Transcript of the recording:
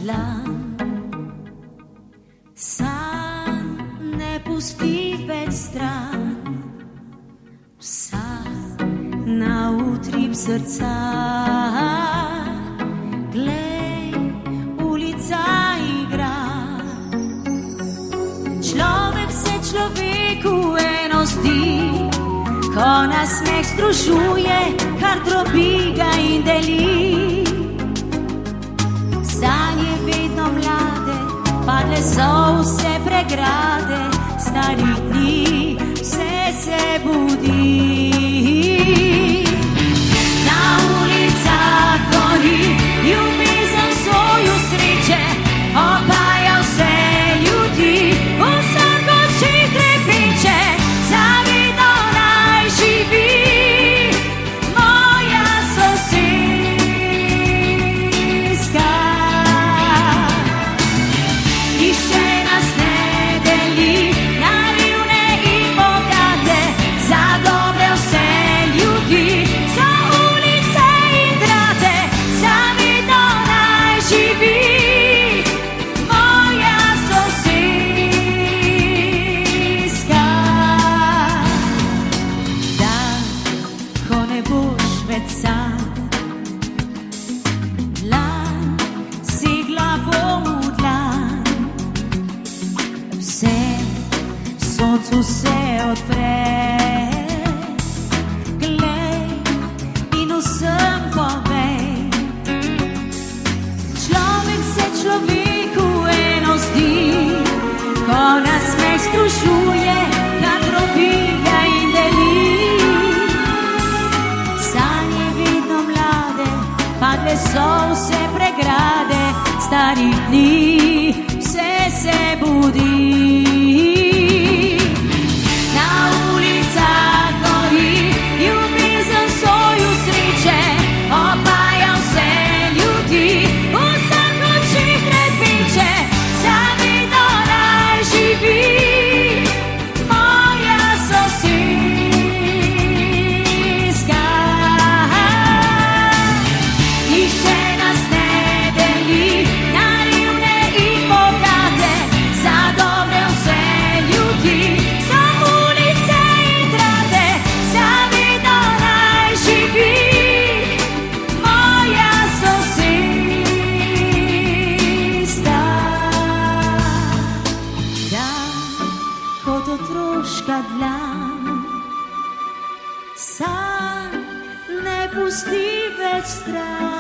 dlan. San ne pusti več stran, vsak na utrip srca. Glej, ulica igra, človek se človeku eno zdi, ko nas smeh združuje, kar drobi ga in deli. Sanje vedno mlade, padle so vse pregrade, starih dni vse se budi. Na ulicah gori ljubezen soju sreče, opaja vse ljudi, vsak oči trepeče, zavedno naj živi moja sosedska. Nišče nas ne deli, naivne in bogate, za dobre vse ljudi, za ulice in trate, zavedno naj živi moja sosedska. Da, ko ne boš več sam, dlan si glavo v dlan, vse soncu se odpre. Glej in vsem povej, človek se človeku eno zdi, ko nas smeh združuje, kar drobi ga in deli. Sanje vedno mlade, padle so vse pregrade, starih dni vse se budi. Na ulicah gori ljubezen soju sreče, opaja vse ljudi, vsak oči trepeče, zavedno naj živi moja sosedska. Nišče nas ne deli, naivne in bogate, za dobre vse ljudi, za ulice in trate, zavedno naj živi moja sosedska. Da, kot otroška dlan, san ne pusti več stran.